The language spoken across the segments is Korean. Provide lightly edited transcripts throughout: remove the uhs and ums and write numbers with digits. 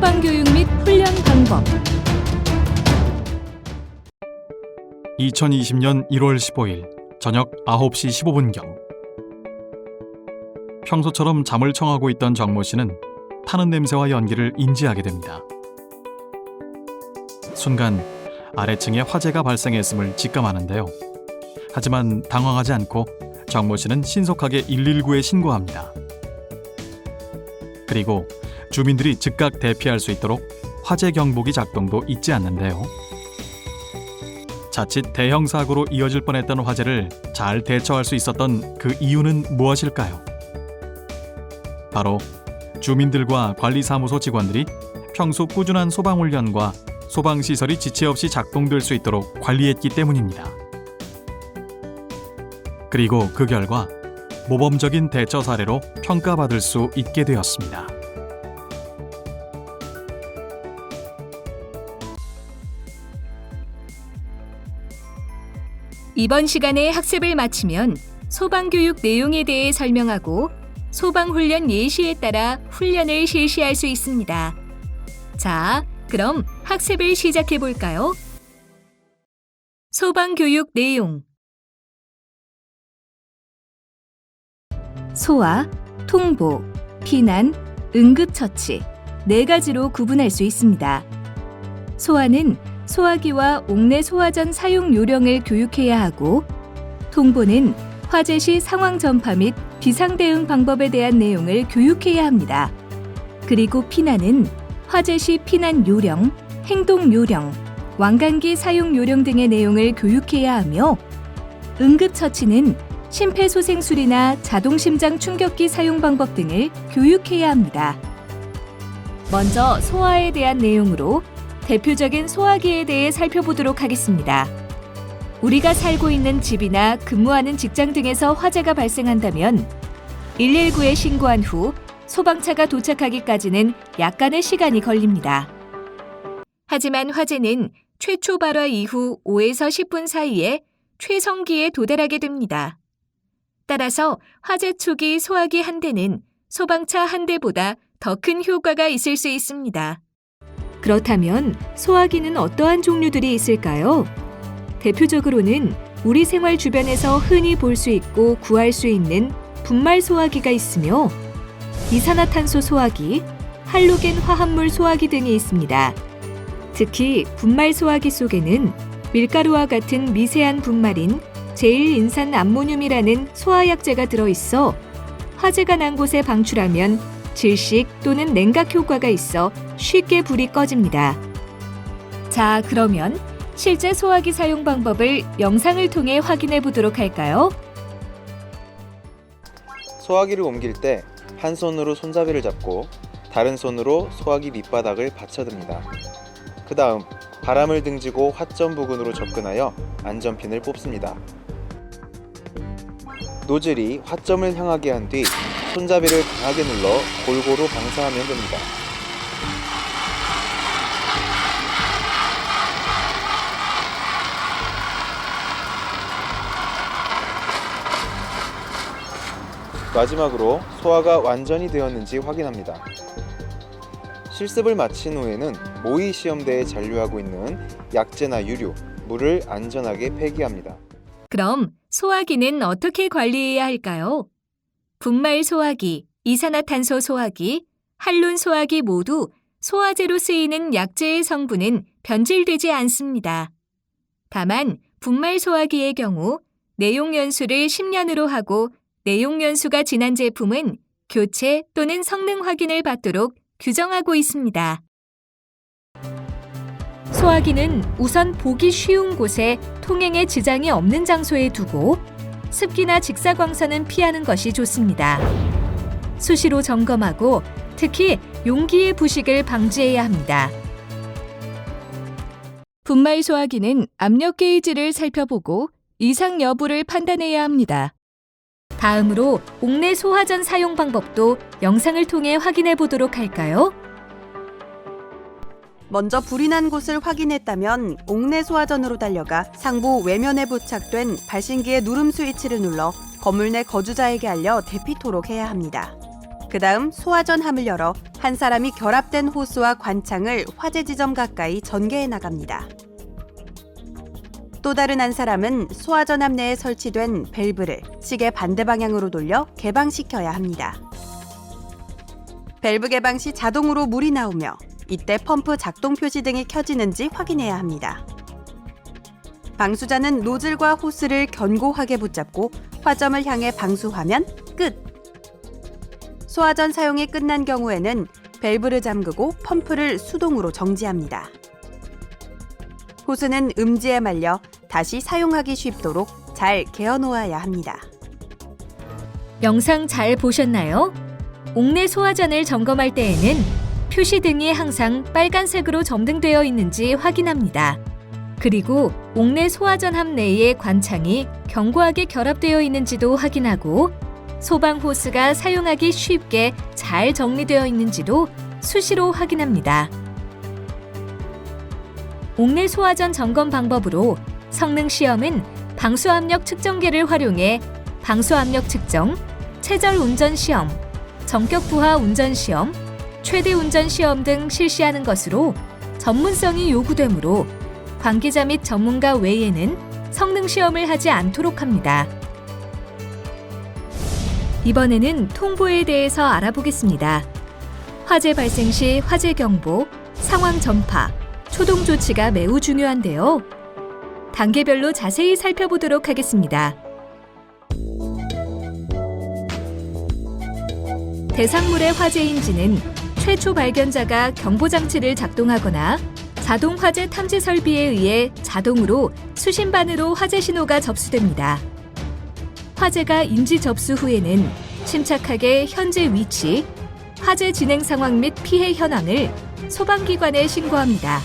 소방교육 및 훈련 방법. 2020년 1월 15일 저녁 9시 15분경 평소처럼 잠을 청하고 있던 정모 씨는 타는 냄새와 연기를 인지하게 됩니다. 순간 아래층에 화재가 발생했음을 직감하는데요. 하지만 당황하지 않고 정모 씨는 신속하게 119에 신고합니다. 그리고 주민들이 즉각 대피할 수 있도록 화재 경보기 작동도 잊지 않는데요. 자칫 대형 사고로 이어질 뻔했던 화재를 잘 대처할 수 있었던 그 이유는 무엇일까요? 바로 주민들과 관리사무소 직원들이 평소 꾸준한 소방훈련과 소방시설이 지체 없이 작동될 수 있도록 관리했기 때문입니다. 그리고 그 결과 모범적인 대처 사례로 평가받을 수 있게 되었습니다. 이번 시간에 학습을 마치면 소방교육 내용에 대해 설명하고 소방훈련 예시에 따라 훈련을 실시할 수 있습니다. 자, 그럼 학습을 시작해 볼까요? 소방교육 내용. 소화, 통보, 피난, 응급처치 4가지로 구분할 수 있습니다. 소화는 소화기와 옥내 소화전 사용 요령을 교육해야 하고, 통보는 화재 시 상황 전파 및 비상 대응 방법에 대한 내용을 교육해야 합니다. 그리고 피난은 화재 시 피난 요령, 행동 요령, 왕관기 사용 요령 등의 내용을 교육해야 하며, 응급처치는 심폐소생술이나 자동심장 충격기 사용 방법 등을 교육해야 합니다. 먼저 소화에 대한 내용으로 대표적인 소화기에 대해 살펴보도록 하겠습니다. 우리가 살고 있는 집이나 근무하는 직장 등에서 화재가 발생한다면 119에 신고한 후 소방차가 도착하기까지는 약간의 시간이 걸립니다. 하지만 화재는 최초 발화 이후 5에서 10분 사이에 최성기에 도달하게 됩니다. 따라서 화재 초기 소화기 한 대는 소방차 한 대보다 더 큰 효과가 있을 수 있습니다. 그렇다면 소화기는 어떠한 종류들이 있을까요? 대표적으로는 우리 생활 주변에서 흔히 볼 수 있고 구할 수 있는 분말 소화기가 있으며, 이산화탄소 소화기, 할로겐 화합물 소화기 등이 있습니다. 특히 분말 소화기 속에는 밀가루와 같은 미세한 분말인 제일인산 암모늄이라는 소화약제가 들어있어 화재가 난 곳에 방출하면 질식 또는 냉각 효과가 있어 쉽게 불이 꺼집니다. 자, 그러면 실제 소화기 사용 방법을 영상을 통해 확인해 보도록 할까요? 소화기를 옮길 때 한 손으로 손잡이를 잡고 다른 손으로 소화기 밑바닥을 받쳐듭니다. 그 다음 바람을 등지고 화점 부근으로 접근하여 안전핀을 뽑습니다. 노즐이 화점을 향하게 한 뒤 손잡이를 강하게 눌러 골고루 방사하면 됩니다. 마지막으로 소화가 완전히 되었는지 확인합니다. 실습을 마친 후에는 모의 시험대에 잔류하고 있는 약재나 유류, 물을 안전하게 폐기합니다. 그럼 소화기는 어떻게 관리해야 할까요? 분말 소화기, 이산화탄소 소화기, 할론 소화기 모두 소화제로 쓰이는 약재의 성분은 변질되지 않습니다. 다만 분말 소화기의 경우 내용 연수를 10년으로 하고 내용 연수가 지난 제품은 교체 또는 성능 확인을 받도록 규정하고 있습니다. 소화기는 우선 보기 쉬운 곳에 통행에 지장이 없는 장소에 두고 습기나 직사광선은 피하는 것이 좋습니다. 수시로 점검하고 특히 용기의 부식을 방지해야 합니다. 분말 소화기는 압력 게이지를 살펴보고 이상 여부를 판단해야 합니다. 다음으로 옥내 소화전 사용 방법도 영상을 통해 확인해 보도록 할까요? 먼저 불이 난 곳을 확인했다면 옥내 소화전으로 달려가 상부 외면에 부착된 발신기의 누름 스위치를 눌러 건물 내 거주자에게 알려 대피토록 해야 합니다. 그다음 소화전함을 열어 한 사람이 결합된 호스와 관창을 화재 지점 가까이 전개해 나갑니다. 또 다른 한 사람은 소화전함 내에 설치된 밸브를 시계 반대 방향으로 돌려 개방시켜야 합니다. 밸브 개방 시 자동으로 물이 나오며 이때 펌프 작동 표시 등이 켜지는지 확인해야 합니다. 방수자는 노즐과 호스를 견고하게 붙잡고 화점을 향해 방수하면 끝! 소화전 사용이 끝난 경우에는 밸브를 잠그고 펌프를 수동으로 정지합니다. 호스는 음지에 말려 다시 사용하기 쉽도록 잘 개어 놓아야 합니다. 영상 잘 보셨나요? 옥내 소화전을 점검할 때에는 표시등이 항상 빨간색으로 점등되어 있는지 확인합니다. 그리고 옥내 소화전함 내의 관창이 견고하게 결합되어 있는지도 확인하고 소방 호스가 사용하기 쉽게 잘 정리되어 있는지도 수시로 확인합니다. 옥내 소화전 점검 방법으로 성능 시험은 방수압력 측정기를 활용해 방수압력 측정, 최절 운전 시험, 정격 부하 운전 시험, 최대 운전 시험 등 실시하는 것으로 전문성이 요구되므로 관계자 및 전문가 외에는 성능 시험을 하지 않도록 합니다. 이번에는 통보에 대해서 알아보겠습니다. 화재 발생 시 화재 경보, 상황 전파, 초동 조치가 매우 중요한데요. 단계별로 자세히 살펴보도록 하겠습니다. 대상물의 화재인지는 최초 발견자가 경보장치를 작동하거나 자동 화재 탐지 설비에 의해 자동으로 수신반으로 화재 신호가 접수됩니다. 화재가 인지 접수 후에는 침착하게 현재 위치, 화재 진행 상황 및 피해 현황을 소방기관에 신고합니다.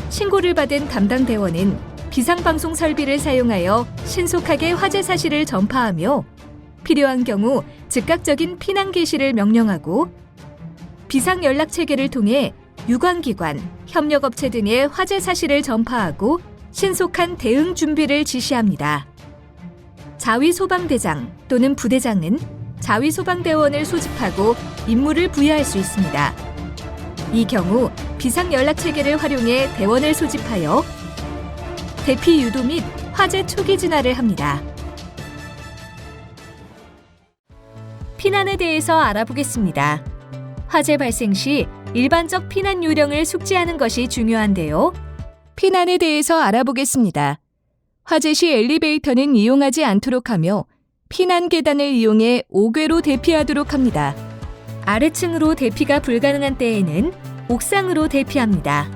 신고를 받은 담당 대원은 비상방송 설비를 사용하여 신속하게 화재 사실을 전파하며 필요한 경우 즉각적인 피난 개시를 명령하고 비상연락체계를 통해 유관기관, 협력업체 등의 화재 사실을 전파하고 신속한 대응 준비를 지시합니다. 자위소방대장 또는 부대장은 자위소방대원을 소집하고 임무를 부여할 수 있습니다. 이 경우 비상연락체계를 활용해 대원을 소집하여 대피 유도 및 화재 초기 진화를 합니다. 피난에 대해서 알아보겠습니다. 화재 발생 시 일반적 피난 요령을 숙지하는 것이 중요한데요. 피난에 대해서 알아보겠습니다. 화재 시 엘리베이터는 이용하지 않도록 하며 피난 계단을 이용해 5궤로 대피하도록 합니다. 아래층으로 대피가 불가능한 때에는 옥상으로 대피합니다.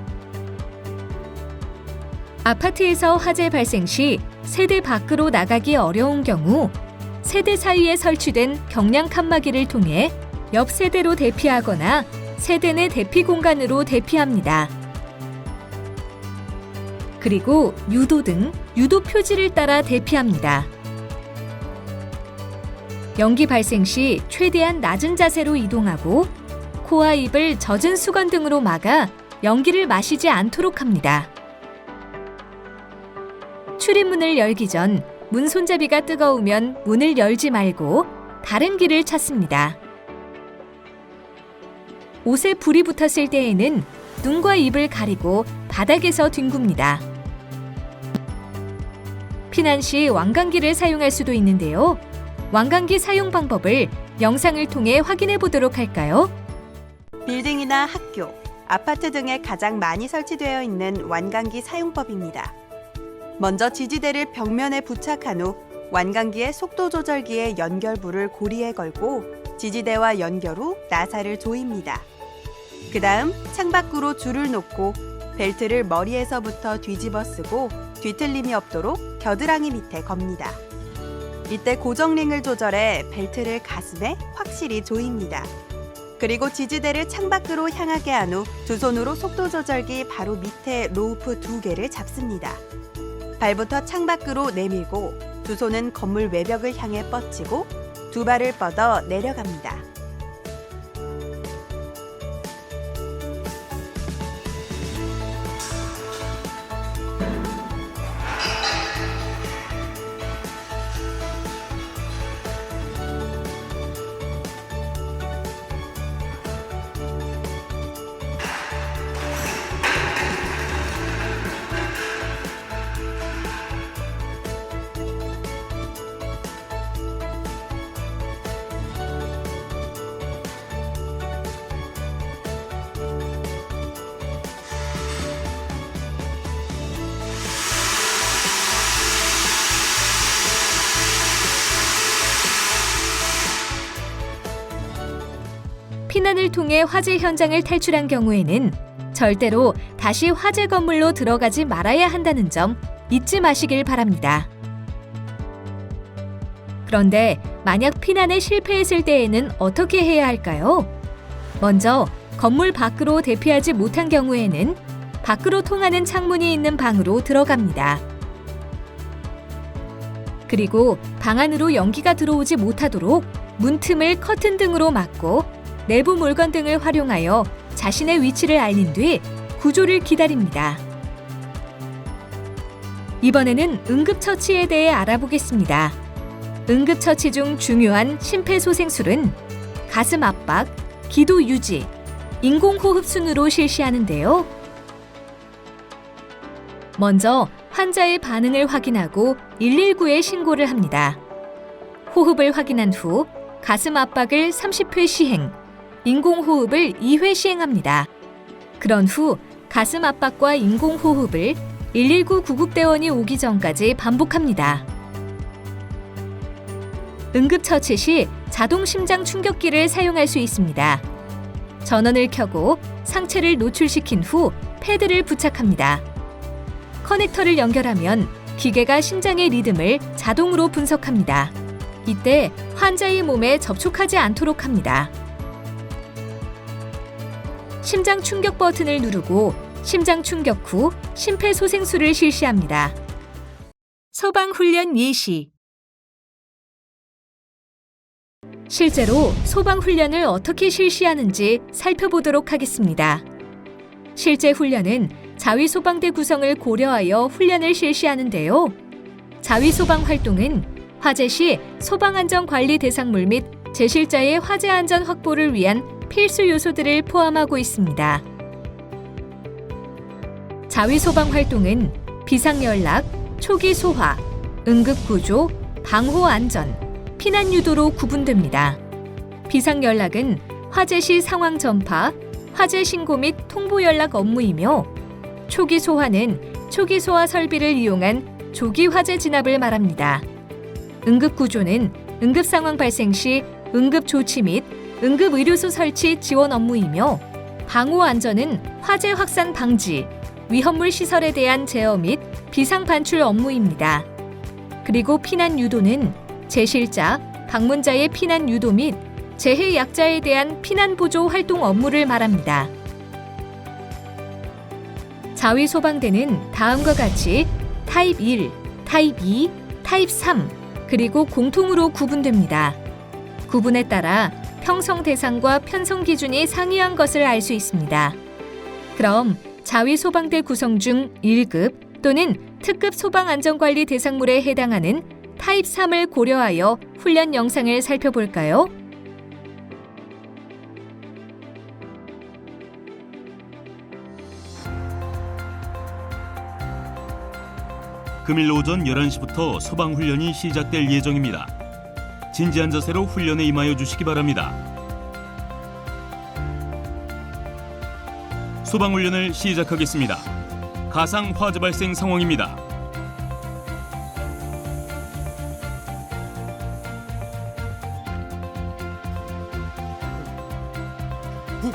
아파트에서 화재 발생 시 세대 밖으로 나가기 어려운 경우 세대 사이에 설치된 경량 칸막이를 통해 옆 세대로 대피하거나 세대 내 대피 공간으로 대피합니다. 그리고 유도 등 유도 표지를 따라 대피합니다. 연기 발생 시 최대한 낮은 자세로 이동하고 코와 입을 젖은 수건 등으로 막아 연기를 마시지 않도록 합니다. 출입문을 열기 전 문 손잡이가 뜨거우면 문을 열지 말고 다른 길을 찾습니다. 옷에 불이 붙었을 때에는 눈과 입을 가리고 바닥에서 뒹굽니다. 피난 시 왕관기를 사용할 수도 있는데요. 왕관기 사용 방법을 영상을 통해 확인해 보도록 할까요? 빌딩이나 학교, 아파트 등에 가장 많이 설치되어 있는 완강기 사용법입니다. 먼저 지지대를 벽면에 부착한 후 완강기의 속도 조절기의 연결부를 고리에 걸고 지지대와 연결 후 나사를 조입니다. 그 다음 창밖으로 줄을 놓고 벨트를 머리에서부터 뒤집어 쓰고 뒤틀림이 없도록 겨드랑이 밑에 겁니다. 이때 고정링을 조절해 벨트를 가슴에 확실히 조입니다. 그리고 지지대를 창밖으로 향하게 한 후 두 손으로 속도 조절기 바로 밑에 로우프 2개를 잡습니다. 발부터 창밖으로 내밀고 두 손은 건물 외벽을 향해 뻗치고 두 발을 뻗어 내려갑니다. 피난을 통해 화재 현장을 탈출한 경우에는 절대로 다시 화재 건물로 들어가지 말아야 한다는 점 잊지 마시길 바랍니다. 그런데 만약 피난에 실패했을 때에는 어떻게 해야 할까요? 먼저 건물 밖으로 대피하지 못한 경우에는 밖으로 통하는 창문이 있는 방으로 들어갑니다. 그리고 방 안으로 연기가 들어오지 못하도록 문틈을 커튼 등으로 막고 내부 물건 등을 활용하여 자신의 위치를 알린 뒤 구조를 기다립니다. 이번에는 응급처치에 대해 알아보겠습니다. 응급처치 중 중요한 심폐소생술은 가슴 압박, 기도 유지, 인공호흡 순으로 실시하는데요. 먼저 환자의 반응을 확인하고 119에 신고를 합니다. 호흡을 확인한 후 가슴 압박을 30회 시행, 인공호흡을 2회 시행합니다. 그런 후 가슴 압박과 인공호흡을 119 구급대원이 오기 전까지 반복합니다. 응급처치 시 자동 심장 충격기를 사용할 수 있습니다. 전원을 켜고 상체를 노출시킨 후 패드를 부착합니다. 커넥터를 연결하면 기계가 심장의 리듬을 자동으로 분석합니다. 이때 환자의 몸에 접촉하지 않도록 합니다. 심장 충격 버튼을 누르고 심장 충격 후 심폐소생술을 실시합니다. 소방훈련 예시. 실제로 소방훈련을 어떻게 실시하는지 살펴보도록 하겠습니다. 실제 훈련은 자위소방대 구성을 고려하여 훈련을 실시하는데요. 자위소방 활동은 화재 시 소방안전관리 대상물 및 제실자의 화재 안전 확보를 위한 필수 요소들을 포함하고 있습니다. 자위소방 활동은 비상연락, 초기 소화, 응급구조, 방호안전, 피난유도로 구분됩니다. 비상연락은 화재 시 상황 전파, 화재 신고 및 통보 연락 업무이며 초기 소화는 초기 소화 설비를 이용한 조기 화재 진압을 말합니다. 응급구조는 응급 상황 발생 시 응급 조치 및 응급 의료소 설치 지원 업무이며 방호 안전은 화재 확산 방지, 위험물 시설에 대한 제어 및 비상 반출 업무입니다. 그리고 피난 유도는 제실자, 방문자의 피난 유도 및 재해 약자에 대한 피난 보조 활동 업무를 말합니다. 자위소방대는 다음과 같이 타입 1, 타입 2, 타입 3, 그리고 공통으로 구분됩니다. 구분에 따라 평성 대상과 편성 기준이 상이한 것을 알 수 있습니다. 그럼 자위소방대 구성 중 1급 또는 특급 소방안전관리 대상물에 해당하는 타입 3을 고려하여 훈련 영상을 살펴볼까요? 금일 오전 11시부터 소방훈련이 시작될 예정입니다. 진지한 자세로 훈련에 임하여 주시기 바랍니다. 소방훈련을 시작하겠습니다. 가상 화재 발생 상황입니다.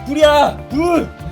불이야! 불!